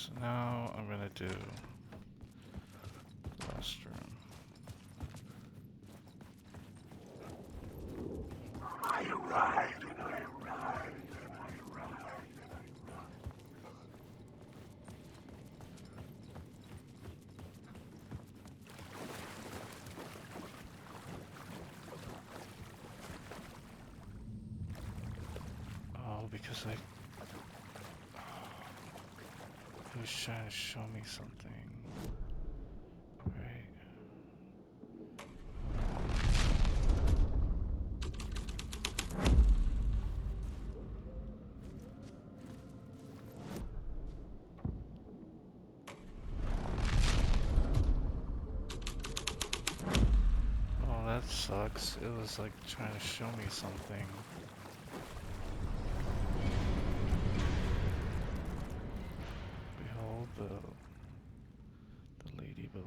So now I'm gonna do the last room. I arrived and I arrived and I arrived. Oh, because I... He was trying to show me something. Right. Oh, that sucks. It was like trying to show me something. Behold the lady below.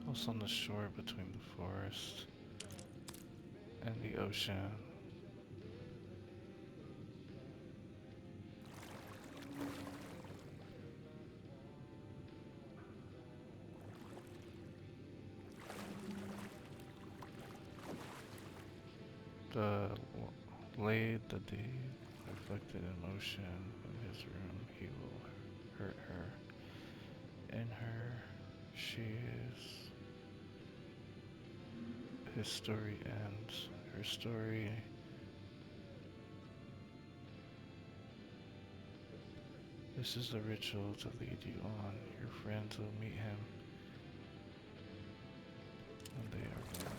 Also on the shore between the forest and the ocean. The deed reflected in motion in his room, he will hurt her. In her, she is. His story ends. Her story. This is the ritual to lead you on. Your friends will meet him when they are gone.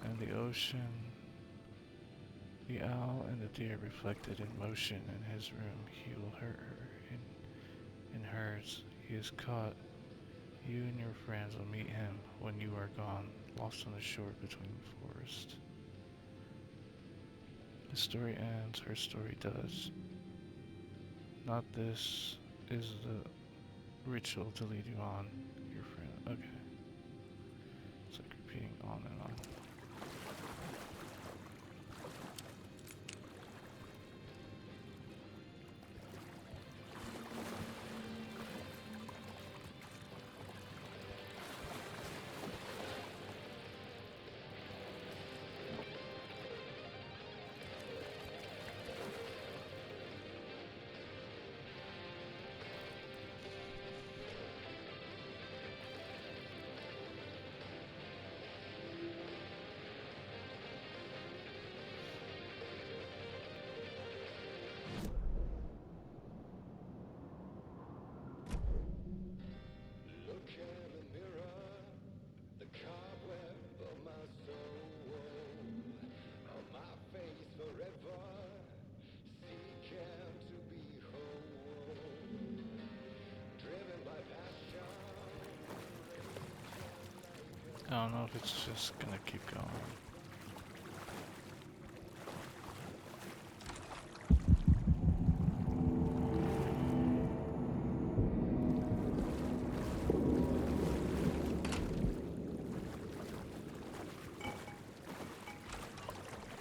And the ocean, the owl and the deer reflected in motion in his room. He will hurt her. In hers, he is caught. You and your friends will meet him when you are gone, lost on the shore between the forest. His story ends, her story does. Not this is the ritual to lead you on, your friend. Okay. It's like repeating on and on. I don't know if it's just gonna keep going.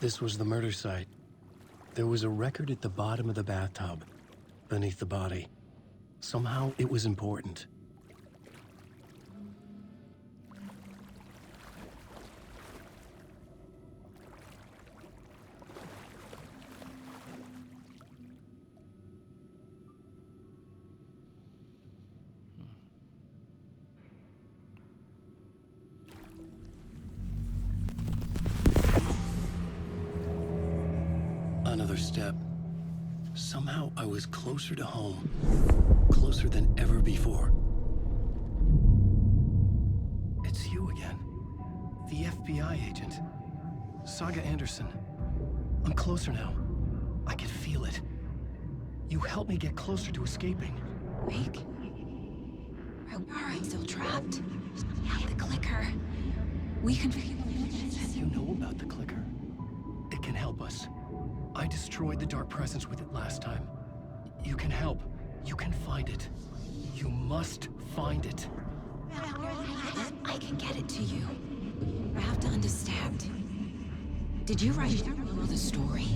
This was the murder site. There was a record at the bottom of the bathtub, beneath the body. Somehow it was important. Another step. Somehow I was closer to home. Closer than ever before. It's you again. The FBI agent. Saga Anderson. I'm closer now. I can feel it. You helped me get closer to escaping. Wake? Are we still trapped? The clicker. We can figure this. You know about the clicker? It can help us. I destroyed the dark presence with it last time. You can help. You can find it. You must find it. I can get it to you. I have to understand. Did you write the story?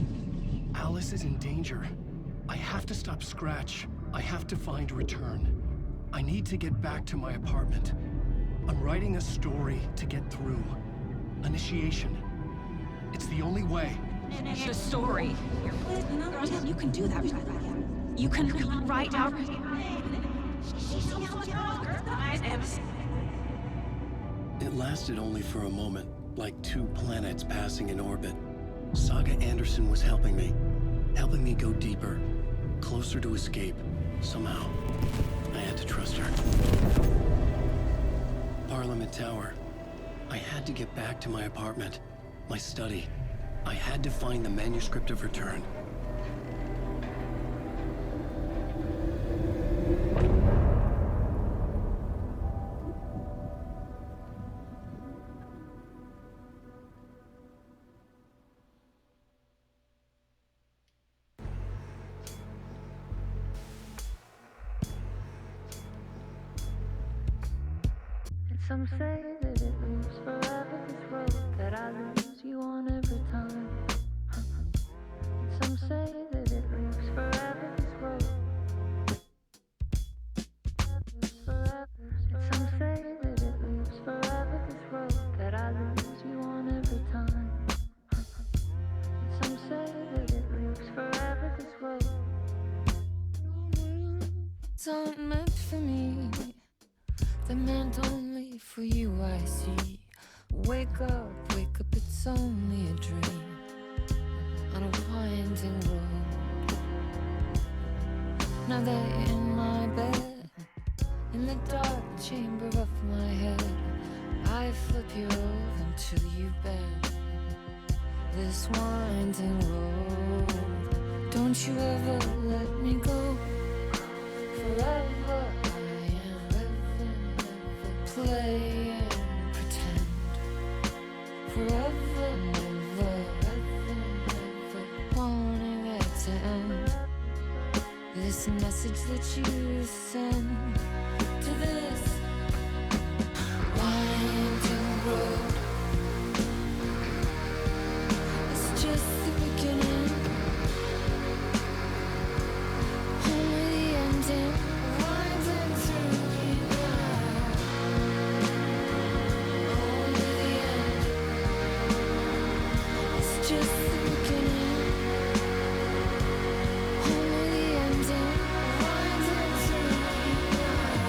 Alice is in danger. I have to stop Scratch. I have to find Return. I need to get back to my apartment. I'm writing a story to get through. Initiation. It's the only way. The story. You can do that. You can write out. It lasted only for a moment, like two planets passing in orbit. Saga Anderson was helping me go deeper, closer to escape. Somehow, I had to trust her. Parliament Tower. I had to get back to my apartment, my study. I had to find the manuscript of Return. Some say that it moves forever, this road that I lose you on every time. Some say that it moves forever, this road. Some say that it moves forever, this road that I lose you on every time. Some say that it moves forever, this road. It's not meant for me. They're meant only for you, I see. Wake up, it's only a dream on a winding road. Now they're in my bed, in the dark chamber of my head. I flip you over until you bend this winding road. Don't you ever let me go. Forever play and pretend. Forever, never, wanting it to end. This message that you send to this winding road. It's just the beginning. Only the ending. Winding through the night. Just the beginning, only the ending. Winding through the night.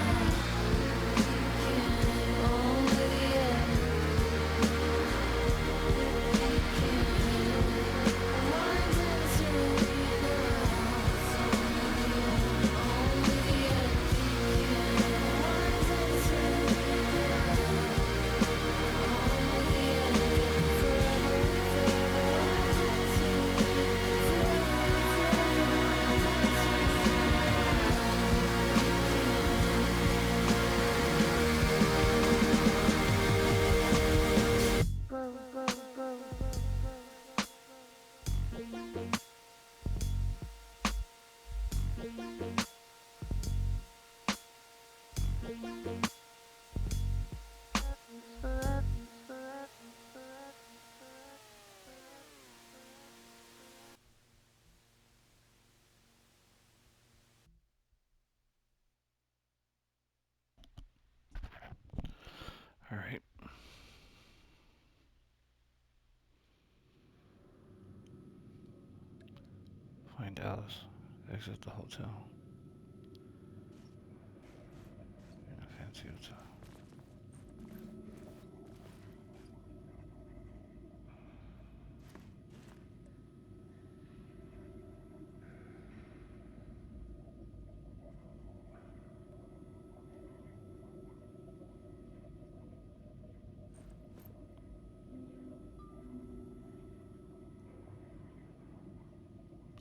Alright. Find Alice. Exit the hotel. In a fancy hotel.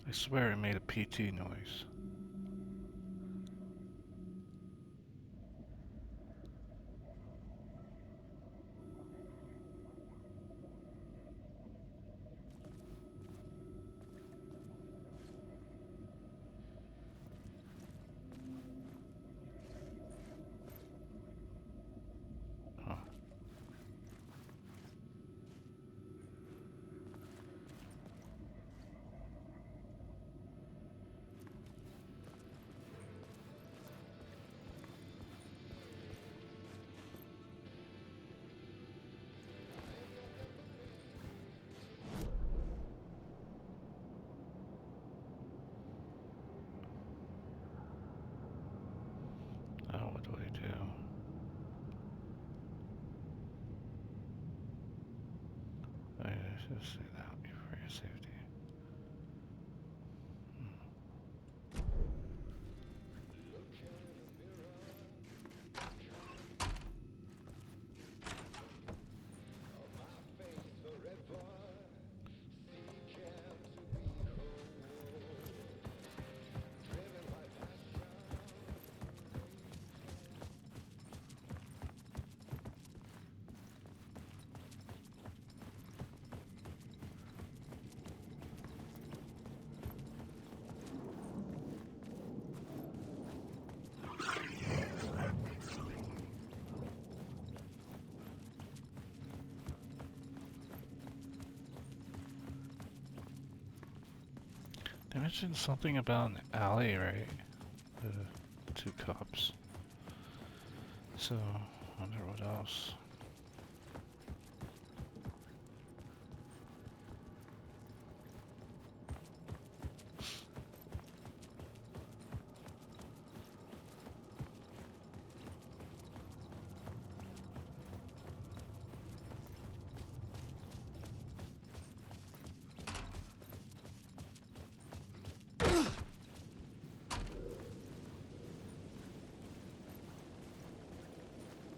I swear it made a PT noise. Huh. Oh, what do I do? I should say that for your safety. They mentioned something about an alley, right? The two cops. So, I wonder what else.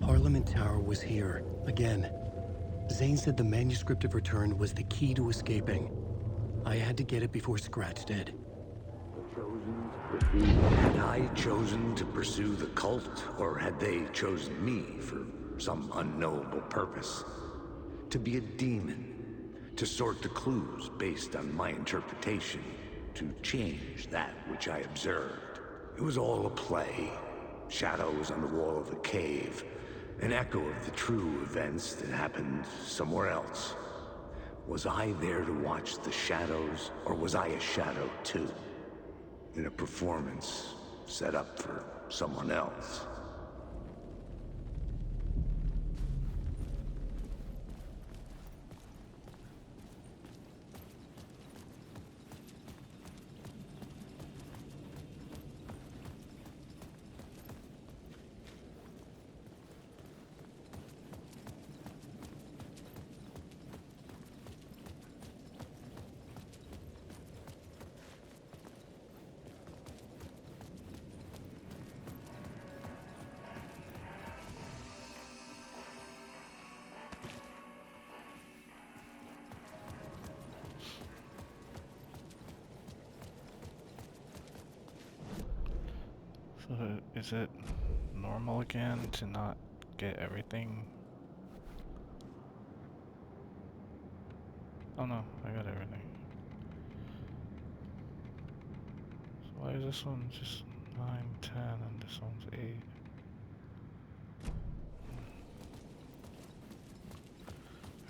Parliament Tower was here, again. Zane said the manuscript of return was the key to escaping. I had to get it before Scratch did. Had I chosen to pursue the cult, or had they chosen me for some unknowable purpose? To be a demon, to sort the clues based on my interpretation, to change that which I observed. It was all a play. Shadows on the wall of the cave, an echo of the true events that happened somewhere else. Was I there to watch the shadows, or was I a shadow too? In a performance set up for someone else. So, is it normal again to not get everything? Oh no, I got everything. So why is this one just 9, 10, and this one's 8?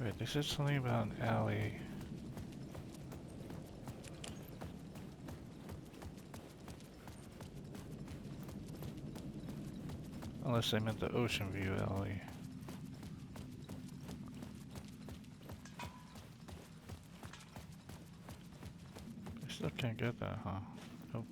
Alright, they said something about an alley. Unless they meant the Ocean View alley. Still can't get that, huh? Nope.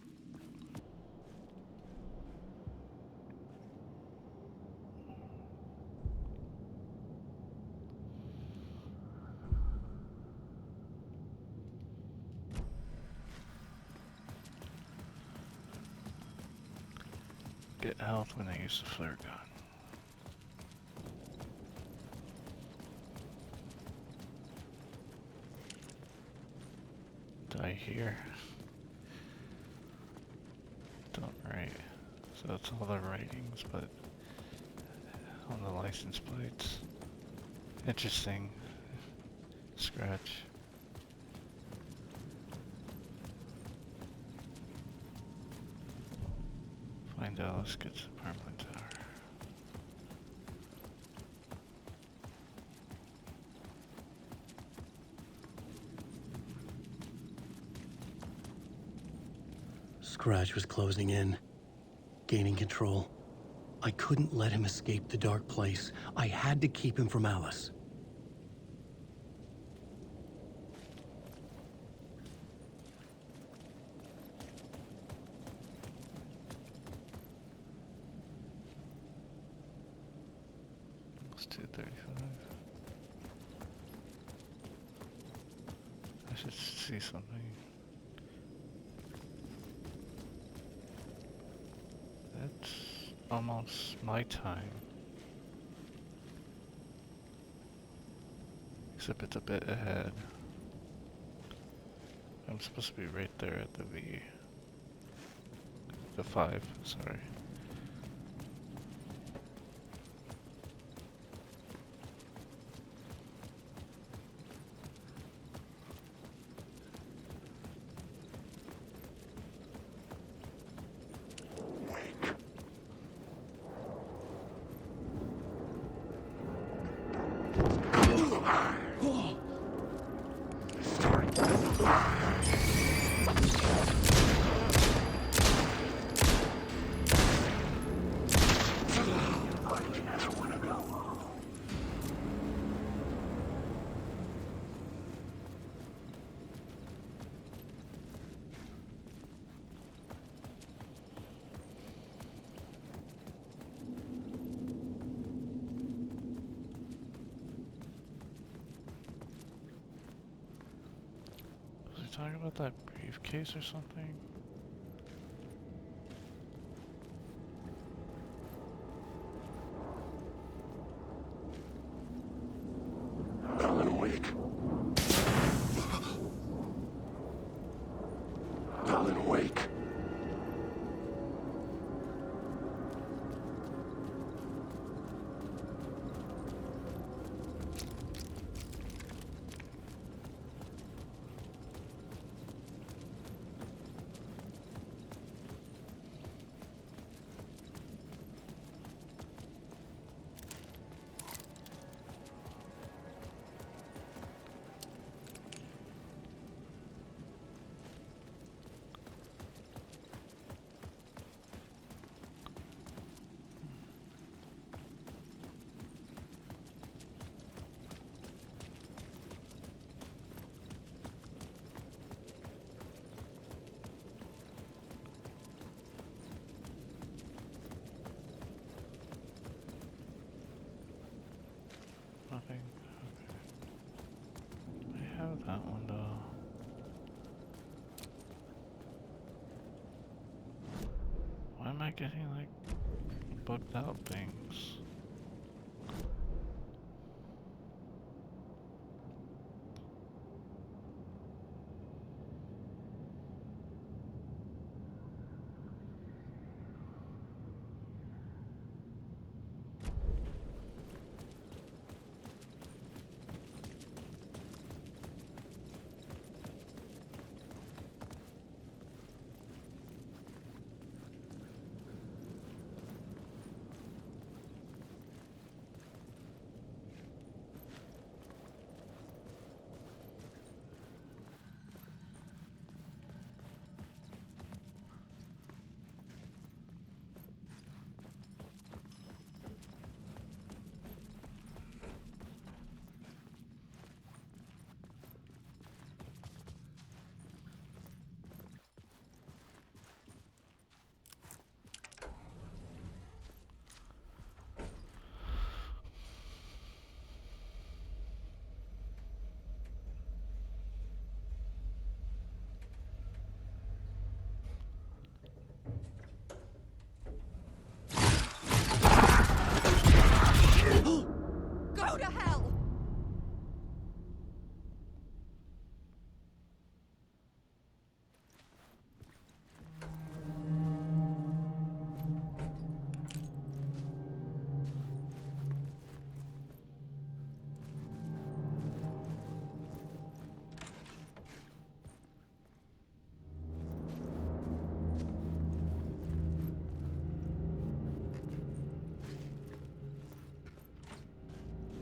Get health when they use the flare gun. Die here. Don't write. So that's all the writings, but on the license plates. Interesting. Scratch. Find Alice gets apartment tower. Scratch was closing in, gaining control. I couldn't let him escape the dark place. I had to keep him from Alice. It's 2:35. I should see something. That's almost my time. Except it's a bit ahead. I'm supposed to be right there at the V. The 5, sorry. Talking about that briefcase or something? Alan Wake. Alan Wake. Nothing. Okay. I have that one though. Why am I getting like bugged out things?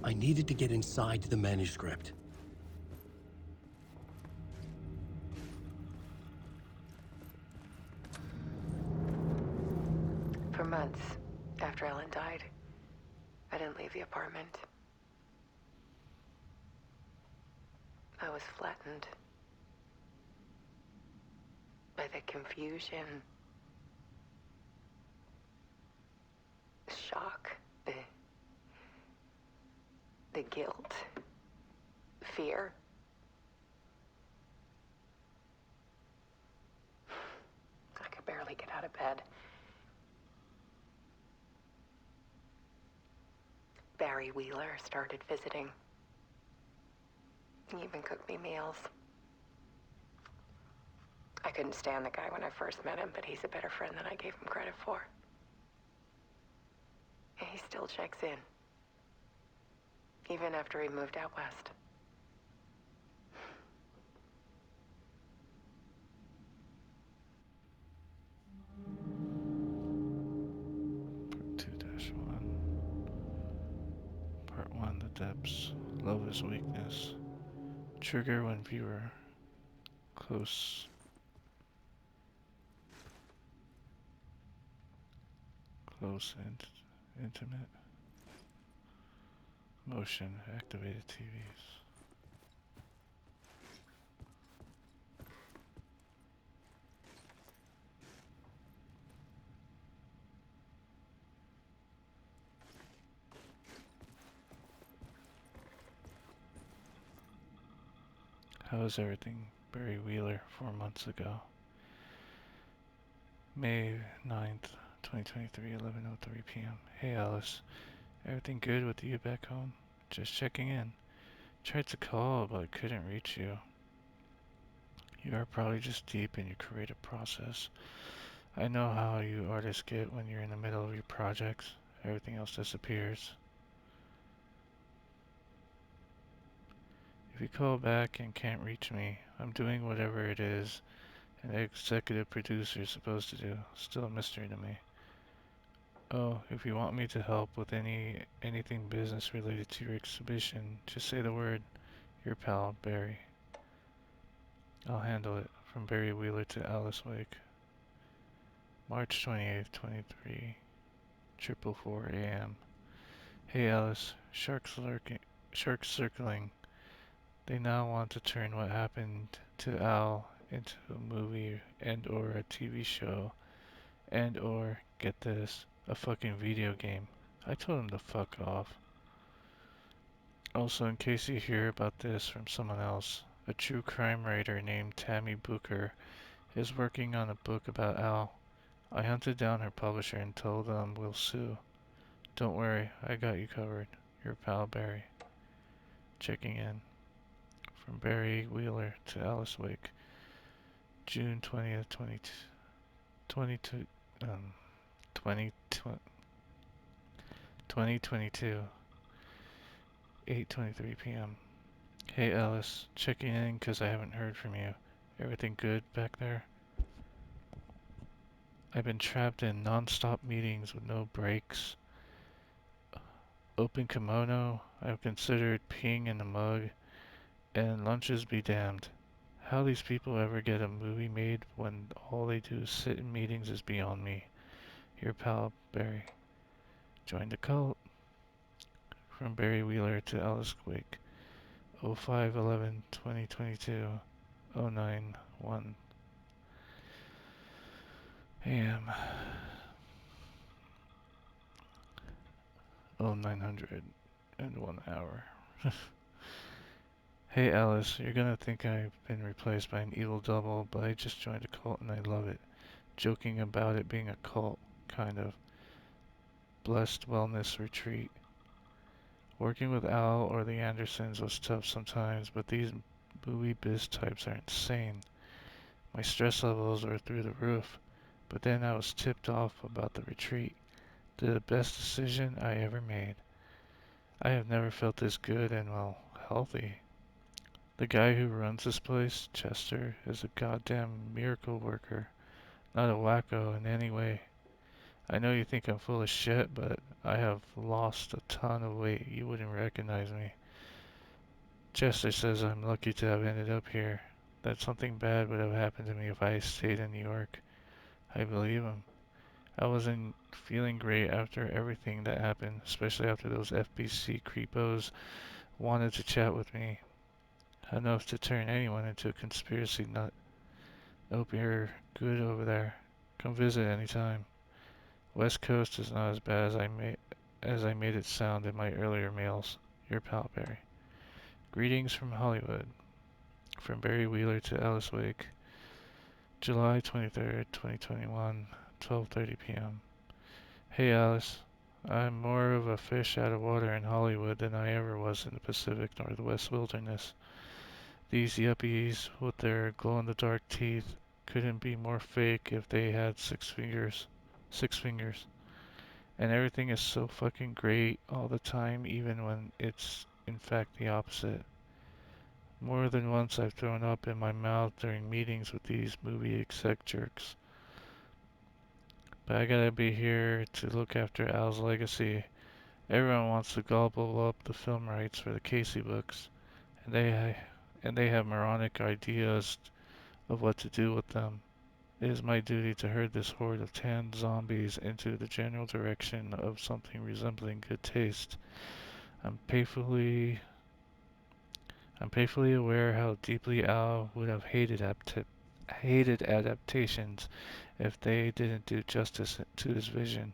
I needed to get inside the manuscript. For months after Ellen died, I didn't leave the apartment. I was flattened by the confusion, shock, the guilt, fear. I could barely get out of bed. Barry Wheeler started visiting. He even cooked me meals. I couldn't stand the guy when I first met him, but he's a better friend than I gave him credit for. And he still checks in, even after he moved out west. Part 2-1. Part 1, The Depths. Love is weakness. Trigger when viewer. Close and intimate. Motion activated TVs. How is everything? Barry Wheeler, 4 months ago. May 9th, 2023, 11:03 p.m. Hey Alice, everything good with you back home? Just checking in. Tried to call, but couldn't reach you. You are probably just deep in your creative process. I know how you artists get when you're in the middle of your projects. Everything else disappears. If you call back and can't reach me, I'm doing whatever it is an executive producer is supposed to do. Still a mystery to me. Oh, if you want me to help with anything business related to your exhibition, just say the word. Your pal, Barry. I'll handle it. From Barry Wheeler to Alice Wake. March 28th, 23, 4:44 a.m. Hey Alice, sharks circling. They now want to turn what happened to Al into a movie and or a TV show and or, get this, a fucking video game. I told him to fuck off. Also, in case you hear about this from someone else, a true crime writer named Tammy Booker is working on a book about Al. I hunted down her publisher and told them we'll sue. Don't worry, I got you covered. Your pal Barry. Checking in. From Barry Wheeler to Alice Wake. June 20th, 22, 2022. 8:23 p.m. Hey Alice, checking in 'cause I haven't heard from you. Everything good back there? I've been trapped in non-stop meetings with no breaks. Open kimono, I've considered peeing in the mug, and lunches be damned. How these people ever get a movie made when all they do is sit in meetings is beyond me. Your pal, Barry. Join the cult. From Barry Wheeler to Alice Wake. 05/11/2022. 09:01 a.m. 0900 hour. Hey Alice, you're gonna think I've been replaced by an evil double, but I just joined a cult and I love it. Joking about it being a cult, kind of. Blessed wellness retreat. Working with Al or the Andersons was tough sometimes, but these movie biz types are insane. My stress levels were through the roof, but then I was tipped off about the retreat. The best decision I ever made. I have never felt this good and, well, healthy. The guy who runs this place, Chester, is a goddamn miracle worker. Not a wacko in any way. I know you think I'm full of shit, but I have lost a ton of weight. You wouldn't recognize me. Chester says I'm lucky to have ended up here. That something bad would have happened to me if I stayed in New York. I believe him. I wasn't feeling great after everything that happened, especially after those FBC creepos wanted to chat with me. Enough to turn anyone into a conspiracy nut. Hope you're good over there. Come visit anytime. West Coast is not as bad as I made it sound in my earlier mails. Your pal Barry. Greetings from Hollywood. From Barry Wheeler to Alice Wake. July 23rd, 2021, 12:30 p.m. Hey Alice. I'm more of a fish out of water in Hollywood than I ever was in the Pacific Northwest wilderness. These yuppies with their glow-in-the-dark teeth couldn't be more fake if they had six fingers. Six fingers. And everything is so fucking great all the time, even when it's in fact the opposite. More than once I've thrown up in my mouth during meetings with these movie exec jerks. But I gotta be here to look after Al's legacy. Everyone wants to gobble up the film rights for the Casey books, and they have moronic ideas of what to do with them. It is my duty to herd this horde of tanned zombies into the general direction of something resembling good taste. I'm painfully I'm painfully aware how deeply Al would have hated adaptations if they didn't do justice to his vision.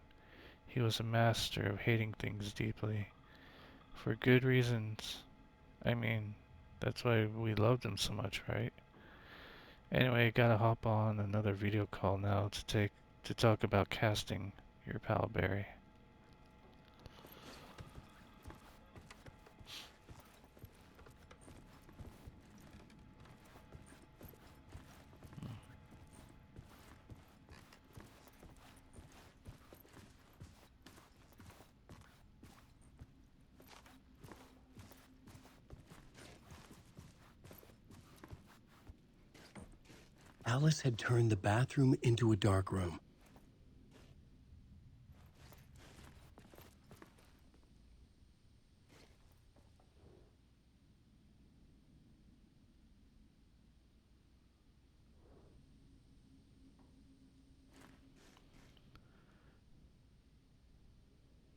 He was a master of hating things deeply. For good reasons. I mean, that's why we loved him so much, right? Anyway, gotta hop on another video call now to talk about casting your pal Barry. Alice had turned the bathroom into a dark room.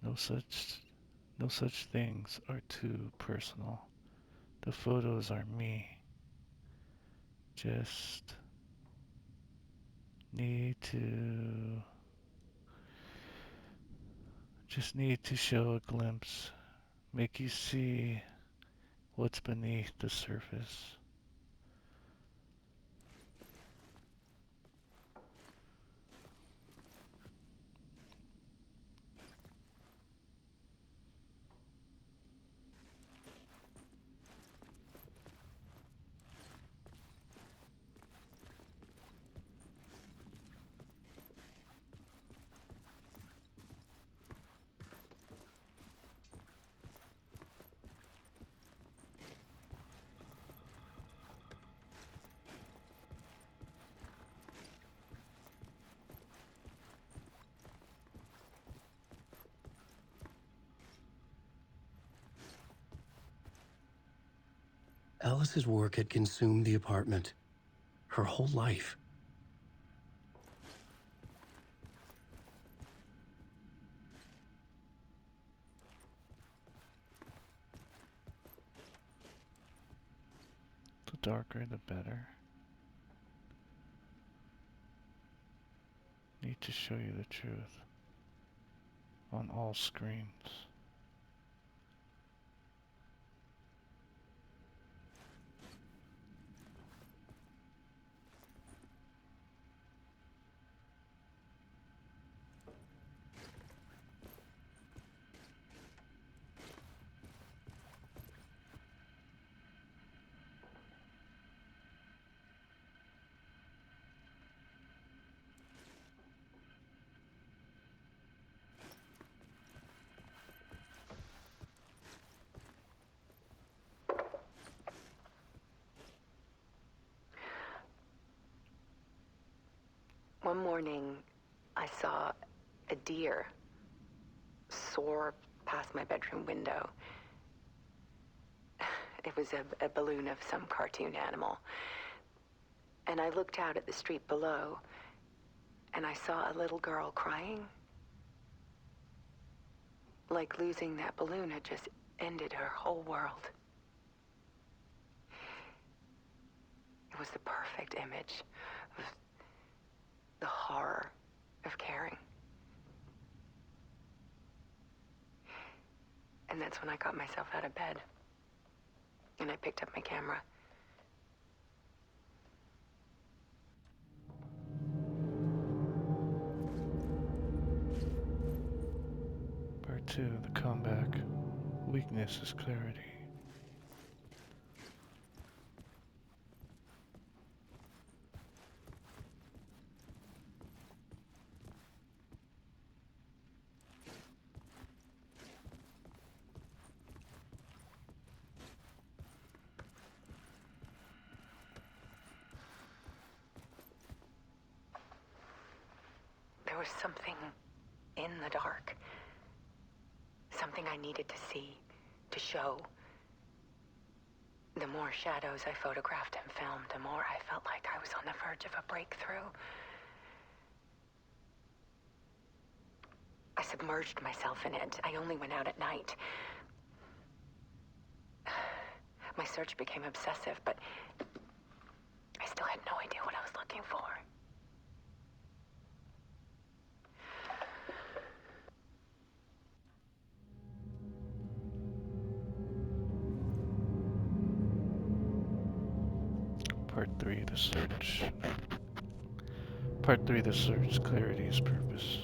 No such no such things are too personal. The photos are me. Just need to just need to show a glimpse, make you see what's beneath the surface. Alice's work had consumed the apartment. Her whole life. The darker the better. Need to show you the truth on all screens. One morning, I saw a deer soar past my bedroom window. It was a balloon of some cartoon animal. And I looked out at the street below, and I saw a little girl crying. Like losing that balloon had just ended her whole world. It was the perfect image of the horror of caring. And that's when I got myself out of bed. And I picked up my camera. Part 2, the comeback. Weakness is clarity. There was something in the dark. Something I needed to see, to show. The more shadows I photographed and filmed, the more I felt like I was on the verge of a breakthrough. I submerged myself in it. I only went out at night. My search became obsessive, but I still had no idea what I was looking for. Part 3, the search. Part 3, the search. Clarity's purpose.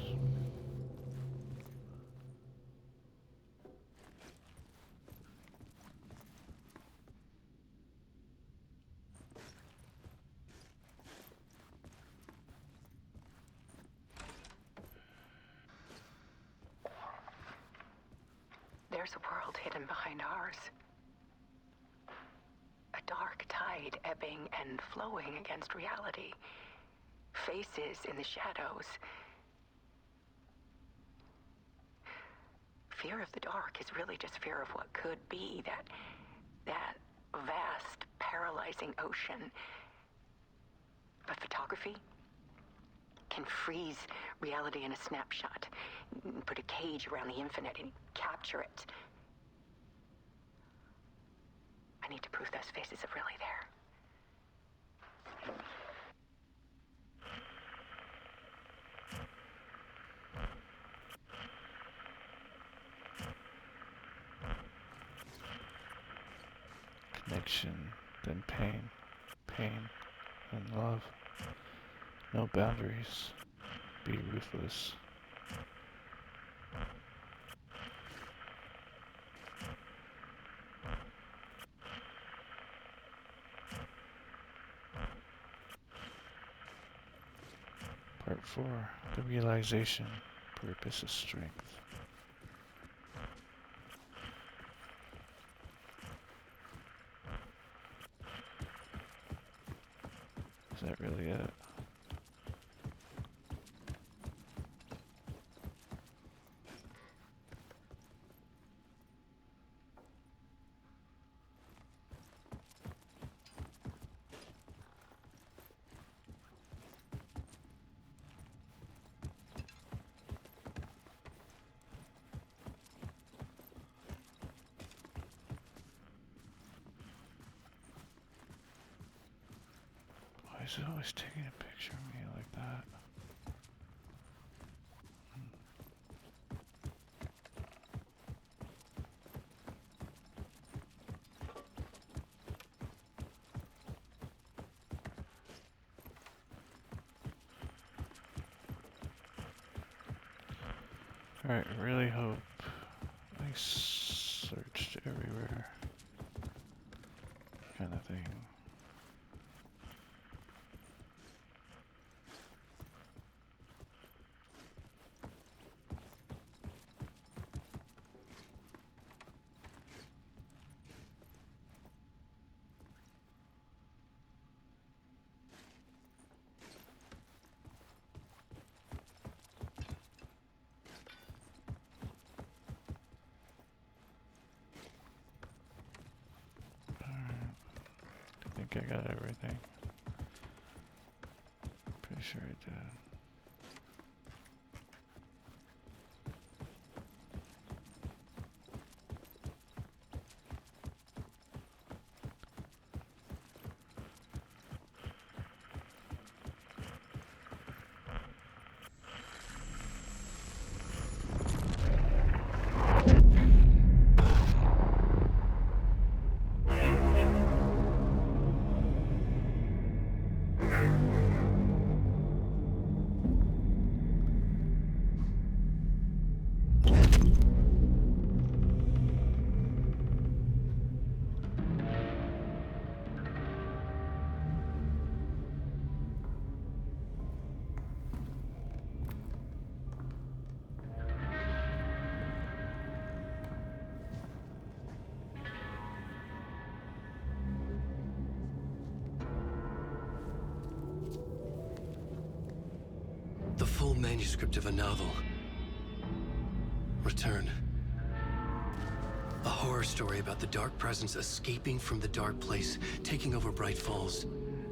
There's a world hidden behind ours. A dark tide ebbing and flowing against reality. Faces in the shadows. Fear of the dark is really just fear of what could be, that vast, paralyzing ocean. But photography can freeze reality in a snapshot, put a cage around the infinite and capture it. I need to prove those faces are really there. Connection, then pain. Pain, then love. No boundaries. Be ruthless. Part 4, the realization. Purpose is strength. Is that really it? Why is it always taking a picture of me like that? Alright, I really hope I searched everywhere. Kind of thing. think I got everything. Pretty sure I did. The full manuscript of a novel. Return. A horror story about the dark presence escaping from the dark place, taking over Bright Falls.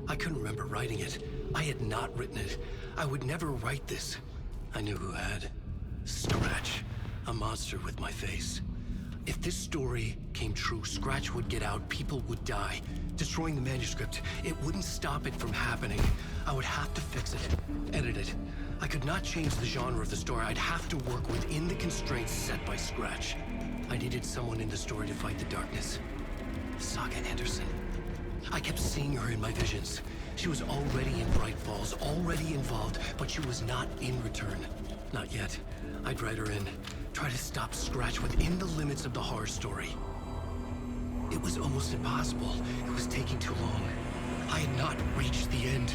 I couldn't remember writing it. I had not written it. I would never write this. I knew who had. Scratch. A monster with my face. If this story came true, Scratch would get out, people would die. Destroying the manuscript, it wouldn't stop it from happening. I would have to fix it, edit it. I could not change the genre of the story. I'd have to work within the constraints set by Scratch. I needed someone in the story to fight the darkness. Saga Anderson. I kept seeing her in my visions. She was already in Bright Falls, already involved, but she was not in Return. Not yet. I'd write her in. Try to stop Scratch within the limits of the horror story. It was almost impossible. It was taking too long. I had not reached the end.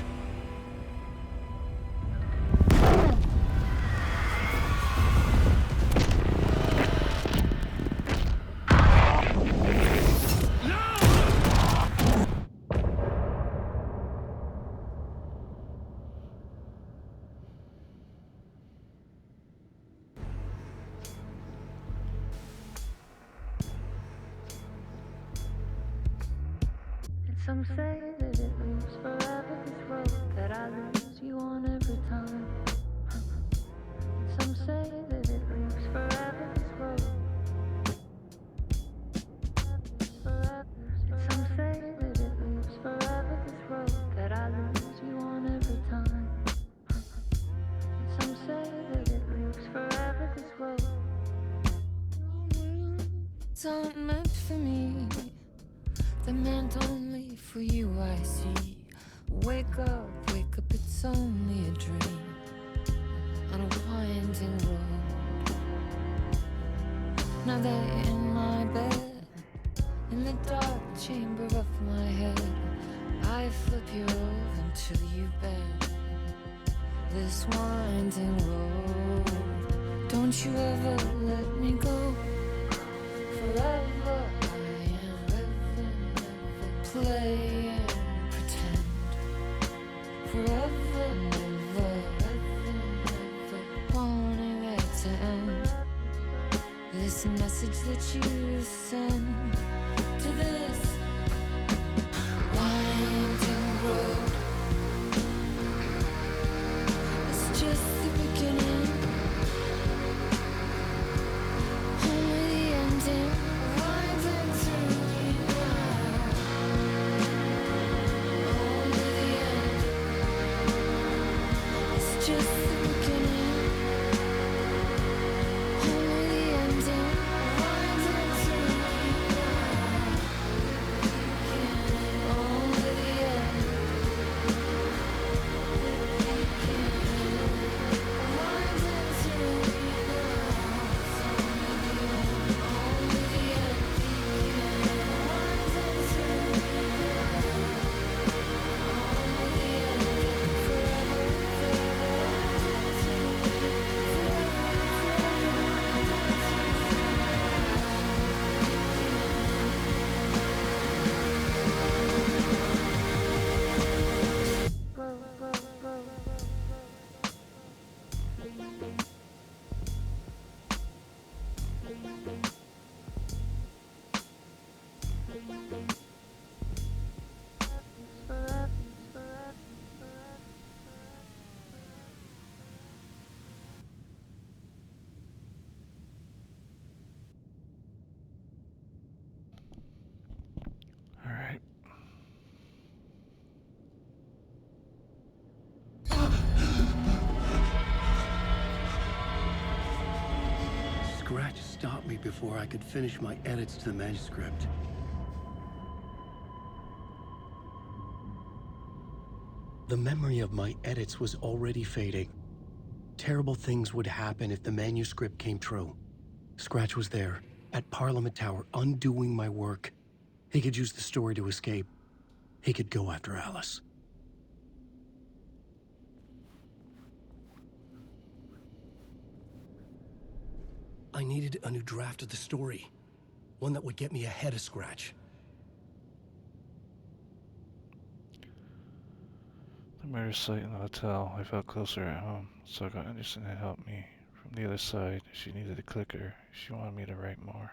Some say that it moves forever, this road that I lose you on every time. Some say that it moves forever, this road. Some say that it moves forever, this road that I lose you on every time. Some say that it moves forever, this road. It's not meant for me. They're meant only for you, I see. Wake up, it's only a dream on a winding road. Now that you're in my bed, in the dark chamber of my head, I flip you over until you bend this winding road. Don't you ever let me go. Forever play and pretend. Forever, never, wanting it to end. This message that you send to this winding road. It's just the beginning, only the ending. Winding through the night. Just the beginning, only the ending. Winding before I could finish my edits to the manuscript. The memory of my edits was already fading. Terrible things would happen if the manuscript came true. Scratch was there, at Parliament Tower, undoing my work. He could use the story to escape. He could go after Alice. I needed a new draft of the story. One that would get me ahead of Scratch. The murder site in the hotel. I felt closer at home, so I got Anderson to help me. From the other side, she needed a clicker. She wanted me to write more.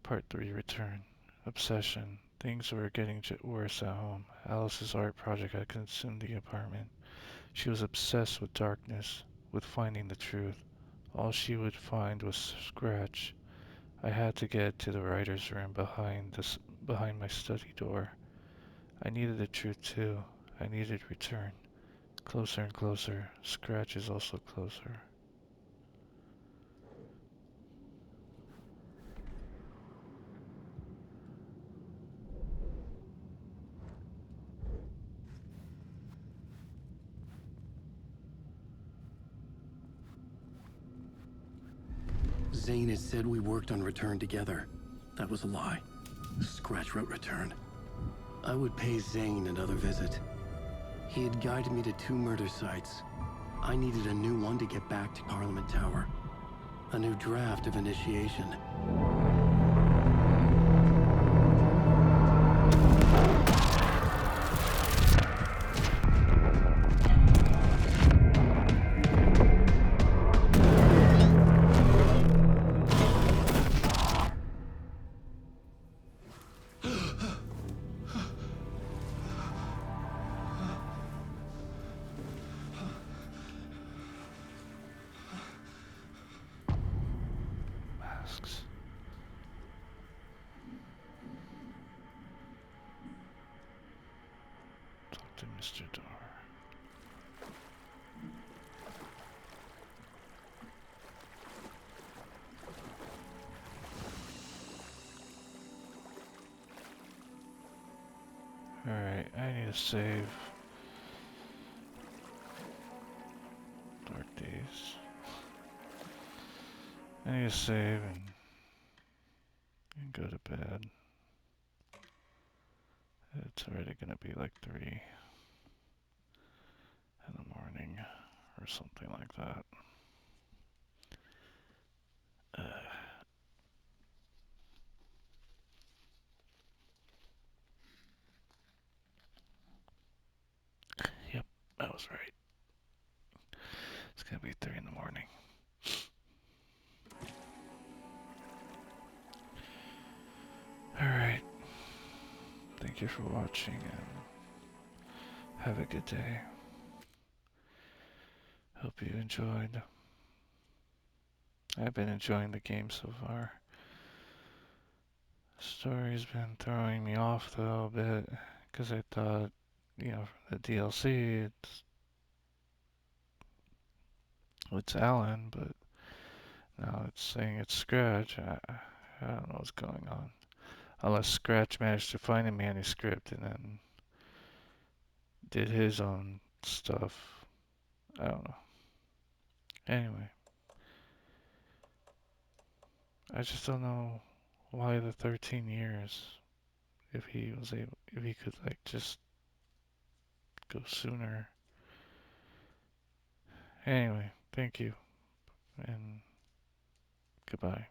Part 3 Return. Obsession. Things were getting worse at home. Alice's art project had consumed the apartment. She was obsessed with darkness, with finding the truth. All she would find was Scratch. I had to get to the writer's room behind my study door. I needed the truth too. I needed return. Closer and closer. Scratch is also closer. Zane had said we worked on Return together. That was a lie. Scratch wrote Return. I would pay Zane another visit. He had guided me to 2 murder sites. I needed a new one to get back to Parliament Tower. A new draft of Initiation. Masks. Talk to Mr. Dorr. Alright, I need to save. Dark Days. I need to save and go to bed. It's already gonna be like 3 in the morning or something like that. Yep, I was right. It's gonna be 3 in the morning. Alright. Thank you for watching and have a good day. Hope you enjoyed. I've been enjoying the game so far. The story's been throwing me off though a bit because I thought, the DLC it's Alan, but now it's saying it's Scratch. I don't know what's going on. Unless Scratch managed to find a manuscript and then did his own stuff. I don't know. Anyway, I just don't know why the 13 years. If he could like just go sooner. Anyway, thank you and goodbye.